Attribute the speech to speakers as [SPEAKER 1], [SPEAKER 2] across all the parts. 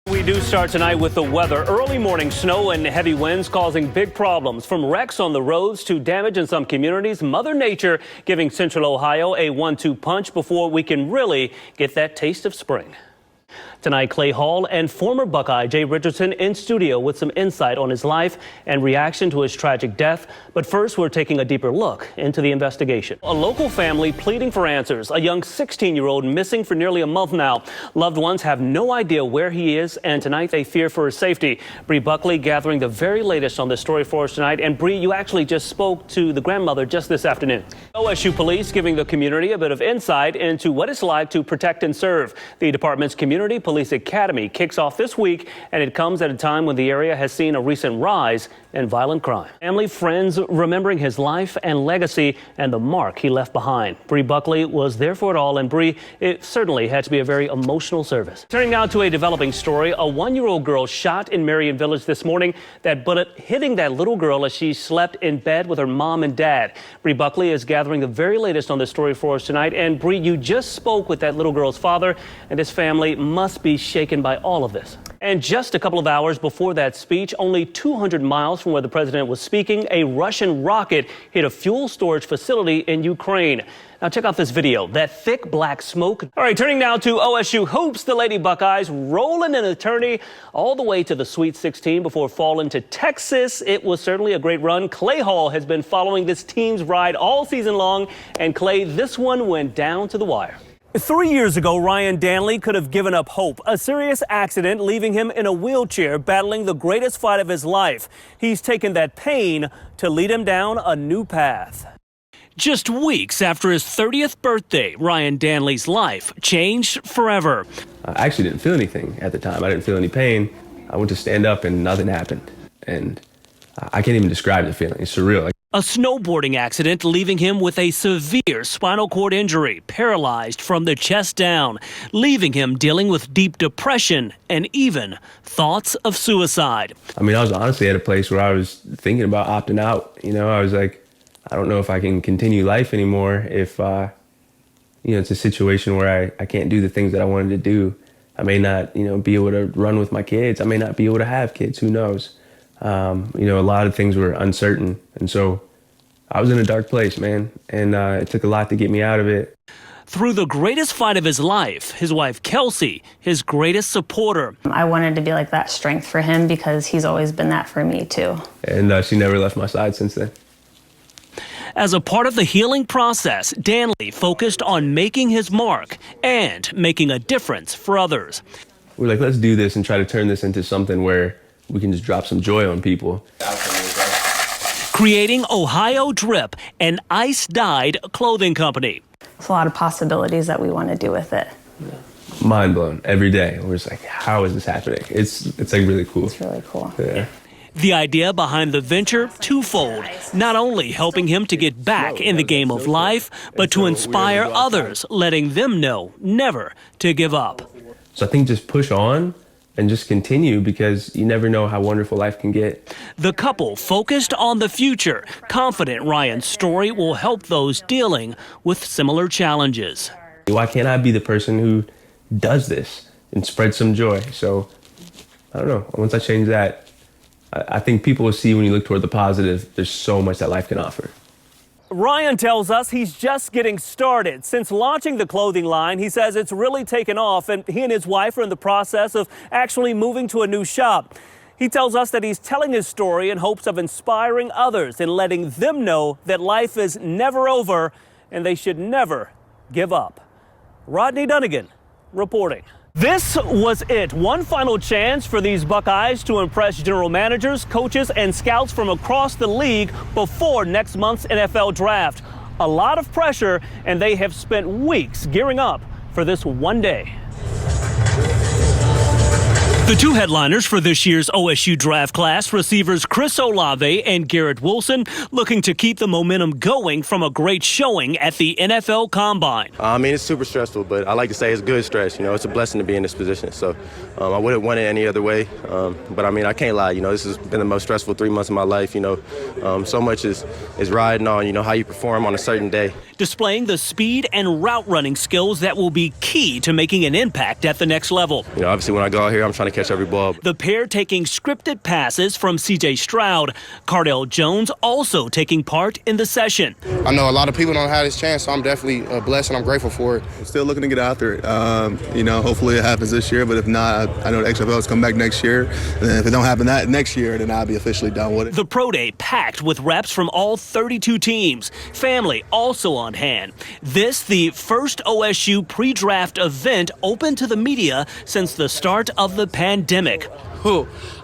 [SPEAKER 1] We do start tonight with the weather. Early morning snow and heavy winds causing big problems. From wrecks on the roads to damage in some communities, Mother Nature giving Central Ohio a 1-2 punch before we can really get that taste of spring. Tonight, Clay Hall and former Buckeye Jay Richardson in studio with some insight on his life and reaction to his tragic death. But first, we're taking a deeper look into the investigation. A local family pleading for answers. A young 16-year-old missing for nearly a month now. Loved ones have no idea where he is, and tonight they fear for his safety. Bree Buckley gathering the very latest on this story for us tonight. And Bree, you actually just spoke to the grandmother just this afternoon. OSU police giving the community a bit of insight into what it's like to protect and serve. The department's Community Police Academy kicks off this week, and it comes at a time when the area has seen a recent rise in violent crime. Family, friends remembering his life and legacy and the mark he left behind. Bree Buckley was there for it all, and Bree, it certainly had to be a very emotional service. Turning now to a developing story. A 1-year-old girl shot in Marion Village this morning. That bullet hitting that little girl as she slept in bed with her mom and dad. Bree Buckley is gathering the very latest on this story for us tonight. And Bree, you just spoke with that little girl's father, and his family must be shaken by all of this. And just a couple of hours before that speech, only 200 miles from where the president was speaking, a Russian rocket hit a fuel storage facility in Ukraine. Now check out this video, that thick black smoke. All right, turning now to OSU hoops. The Lady Buckeyes rolling an attorney all the way to the Sweet 16 before falling to Texas. It was certainly a great run. Clay Hall has been following this team's ride all season long. And Clay, this one went down to the wire. 3 years ago, Ryan Danley could have given up hope. A serious accident leaving him in a wheelchair battling the greatest fight of his life. He's taken that pain to lead him down a new path. Just weeks after his 30th birthday, Ryan Danley's life changed forever.
[SPEAKER 2] I actually didn't feel anything at the time. I didn't feel any pain. I went to stand up and nothing happened. And I can't even describe the feeling. It's surreal.
[SPEAKER 1] A snowboarding accident leaving him with a severe spinal cord injury, paralyzed from the chest down, leaving him dealing with deep depression and even thoughts of suicide.
[SPEAKER 2] I mean, I was honestly at a place where I was thinking about opting out. You know, I was like, I don't know if I can continue life anymore if, it's a situation where I can't do the things that I wanted to do. I may not, be able to run with my kids. I may not be able to have kids. Who knows? A lot of things were uncertain. And so I was in a dark place, man. And it took a lot to get me out of it.
[SPEAKER 1] Through the greatest fight of his life, his wife, Kelsey, his greatest supporter.
[SPEAKER 3] I wanted to be like that strength for him because he's always been that for me, too.
[SPEAKER 2] And she never left my side since then.
[SPEAKER 1] As a part of the healing process, Danley focused on making his mark and making a difference for others.
[SPEAKER 2] We're like, let's do this and try to turn this into something where we can just drop some joy on people.
[SPEAKER 1] Creating Ohio Drip, an ice-dyed clothing company.
[SPEAKER 3] There's a lot of possibilities that we want to do with it.
[SPEAKER 2] Mind blown every day. We're just like, how is this happening? It's like really cool.
[SPEAKER 3] It's really cool.
[SPEAKER 2] Yeah.
[SPEAKER 1] The idea behind the venture, twofold. Not only helping him to get back in the game of life, but to inspire others, letting them know never to give up.
[SPEAKER 2] So I think just push on and just continue because you never know how wonderful life can get.
[SPEAKER 1] The couple focused on the future, confident Ryan's story will help those dealing with similar challenges.
[SPEAKER 2] Why can't I be the person who does this and spread some joy? So I don't know. Once I change that, I think people will see when you look toward the positive, there's so much that life can offer.
[SPEAKER 1] Ryan tells us he's just getting started. Since launching the clothing line, he says it's really taken off, and he and his wife are in the process of actually moving to a new shop. He tells us that he's telling his story in hopes of inspiring others and letting them know that life is never over and they should never give up. Rodney Dunigan reporting. This was it. One final chance for these Buckeyes to impress general managers, coaches, and scouts from across the league before next month's NFL draft. A lot of pressure, and they have spent weeks gearing up for this one day. The two headliners for this year's OSU draft class, receivers Chris Olave and Garrett Wilson, looking to keep the momentum going from a great showing at the NFL Combine.
[SPEAKER 4] I mean, it's super stressful, but I like to say it's good stress. It's a blessing to be in this position. So I wouldn't want it any other way. But, I mean, I can't lie. This has been the most stressful 3 months of my life. So much is riding on, how you perform on a certain day.
[SPEAKER 1] Displaying the speed and route running skills that will be key to making an impact at the next level.
[SPEAKER 4] Obviously, when I go out here, I'm trying to catch every ball.
[SPEAKER 1] The pair taking scripted passes from C.J. Stroud. Cardell Jones also taking part in the session.
[SPEAKER 5] I know a lot of people don't have this chance, so I'm definitely blessed and I'm grateful for it.
[SPEAKER 6] I'm still looking to get out there. Hopefully it happens this year, but if not, I know the XFL's come back next year. And if it don't happen that next year, then I'll be officially done with it.
[SPEAKER 1] The Pro Day packed with reps from all 32 teams. Family also on hand. This, the first OSU pre-draft event open to the media since the start of the pandemic.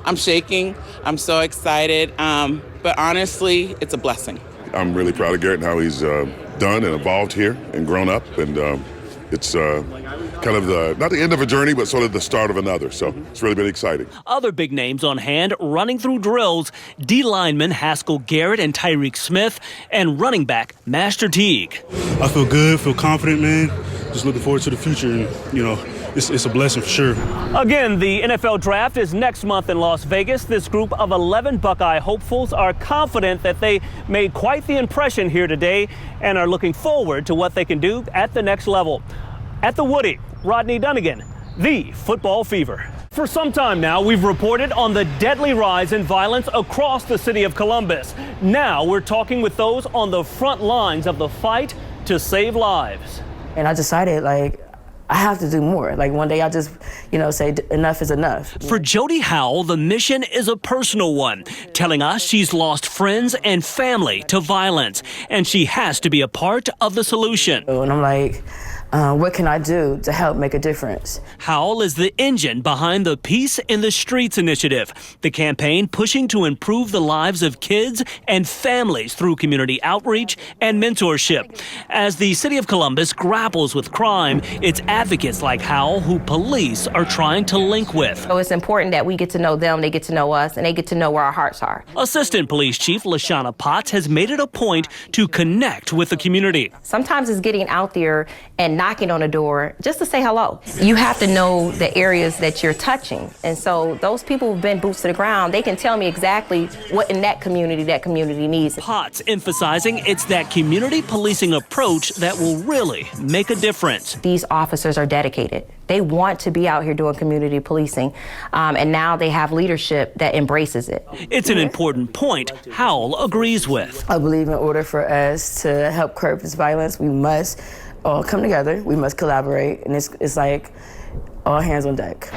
[SPEAKER 7] I'm shaking. I'm so excited. But honestly, it's a blessing.
[SPEAKER 8] I'm really proud of Garrett and how he's done and evolved here and grown up. And it's kind of not the end of a journey, but sort of the start of another. So it's really been exciting.
[SPEAKER 1] Other big names on hand running through drills. D lineman Haskell Garrett and Tyreek Smith, and running back Master Teague.
[SPEAKER 9] I feel good, feel confident, man. Just looking forward to the future. And, it's a blessing for sure.
[SPEAKER 1] Again, the NFL draft is next month in Las Vegas. This group of 11 Buckeye hopefuls are confident that they made quite the impression here today and are looking forward to what they can do at the next level. At the Woody, Rodney Dunigan, the Football Fever. For some time now, we've reported on the deadly rise in violence across the city of Columbus. Now we're talking with those on the front lines of the fight to save lives.
[SPEAKER 10] And I decided, I have to do more. One day I just, say enough is enough.
[SPEAKER 1] For Jody Howell, the mission is a personal one, telling us she's lost friends and family to violence, and she has to be a part of the solution.
[SPEAKER 10] And I'm like, what can I do to help make a difference?
[SPEAKER 1] Howell is the engine behind the Peace in the Streets initiative, the campaign pushing to improve the lives of kids and families through community outreach and mentorship. As the city of Columbus grapples with crime, it's advocates like Howell who police are trying to link with.
[SPEAKER 11] So it's important that we get to know them, they get to know us, and they get to know where our hearts are.
[SPEAKER 1] Assistant Police Chief LaShawna Potts has made it a point to connect with the community.
[SPEAKER 11] Sometimes it's getting out there and knocking on a door just to say hello. You have to know the areas that you're touching. And so those people who've been boots to the ground, they can tell me exactly what in that community needs.
[SPEAKER 1] Potts emphasizing it's that community policing approach that will really make a difference.
[SPEAKER 11] These officers are dedicated. They want to be out here doing community policing, and now they have leadership that embraces it.
[SPEAKER 1] It's an important point Howell agrees with.
[SPEAKER 10] I believe in order for us to help curb this violence, we must all come together, we must collaborate, and it's like all hands on deck.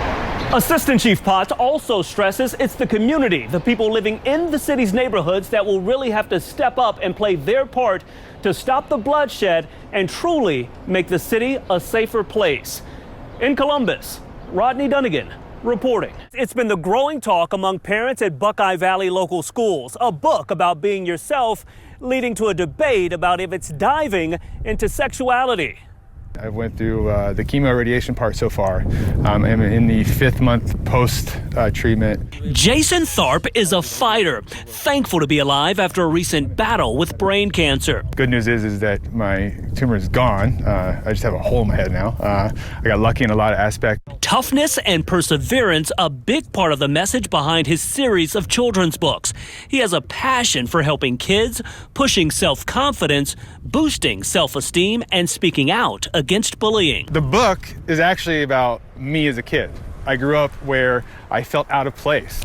[SPEAKER 1] Assistant Chief Potts also stresses it's the community, the people living in the city's neighborhoods, that will really have to step up and play their part to stop the bloodshed and truly make the city a safer place. In Columbus, Rodney Dunigan reporting. It's been the growing talk among parents at Buckeye Valley local schools, a book about being yourself, leading to a debate about if it's diving into sexuality.
[SPEAKER 12] I went through the chemo radiation part so far. I'm in the 5th month post-treatment.
[SPEAKER 1] Jason Tharp is a fighter, thankful to be alive after a recent battle with brain cancer.
[SPEAKER 12] Good news is that my tumor is gone. I just have a hole in my head now. I got lucky in a lot of aspects.
[SPEAKER 1] Toughness and perseverance, a big part of the message behind his series of children's books. He has a passion for helping kids, pushing self-confidence, boosting self-esteem, and speaking out against bullying.
[SPEAKER 12] The book is actually about me as a kid. I grew up where I felt out of place.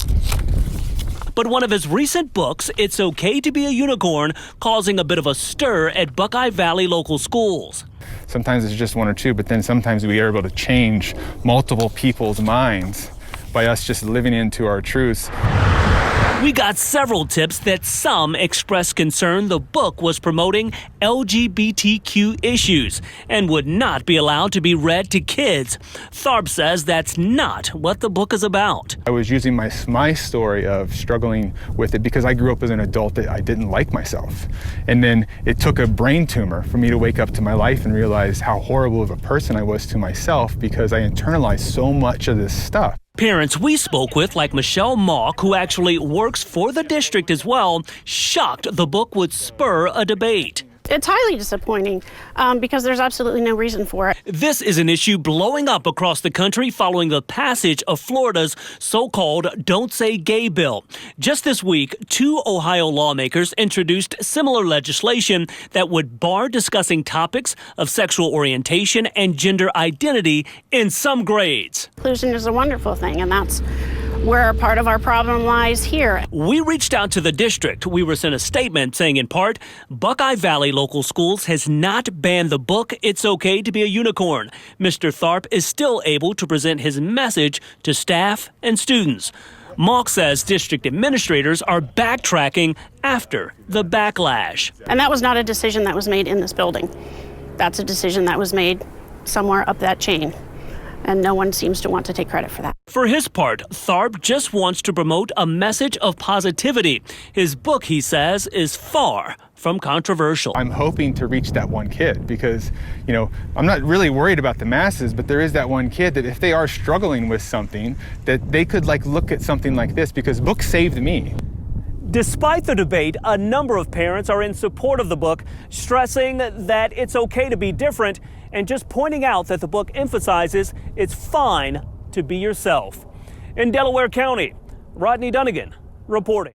[SPEAKER 1] But one of his recent books, It's Okay to Be a Unicorn, causing a bit of a stir at Buckeye Valley local schools.
[SPEAKER 12] Sometimes it's just one or two, but then sometimes we are able to change multiple people's minds by us just living into our truths.
[SPEAKER 1] We got several tips that some expressed concern the book was promoting LGBTQ issues and would not be allowed to be read to kids. Tharp says that's not what the book is about.
[SPEAKER 12] I was using my story of struggling with it because I grew up as an adult that I didn't like myself. And then it took a brain tumor for me to wake up to my life and realize how horrible of a person I was to myself because I internalized so much of this stuff.
[SPEAKER 1] Parents we spoke with, like Michelle Mock, who actually works for the district as well, shocked the book would spur a debate.
[SPEAKER 13] It's highly disappointing because there's absolutely no reason for it.
[SPEAKER 1] This is an issue blowing up across the country following the passage of Florida's so-called Don't Say Gay bill. Just this week, 2 Ohio lawmakers introduced similar legislation that would bar discussing topics of sexual orientation and gender identity in some grades.
[SPEAKER 13] Inclusion is a wonderful thing, and that's where part of our problem lies here.
[SPEAKER 1] We reached out to the district. We were sent a statement saying, in part, Buckeye Valley Local Schools has not banned the book It's Okay to Be a Unicorn. Mr. Tharp is still able to present his message to staff and students. Malk says district administrators are backtracking after the backlash.
[SPEAKER 13] And that was not a decision that was made in this building. That's a decision that was made somewhere up that chain. And no one seems to want to take credit for that.
[SPEAKER 1] For his part, Tharp just wants to promote a message of positivity. His book, he says, is far from controversial.
[SPEAKER 12] I'm hoping to reach that one kid because, I'm not really worried about the masses, but there is that one kid that if they are struggling with something, that they could look at something like this, because books saved me.
[SPEAKER 1] Despite the debate, a number of parents are in support of the book, stressing that it's okay to be different and just pointing out that the book emphasizes it's fine to be yourself. In Delaware County, Rodney Dunigan reporting.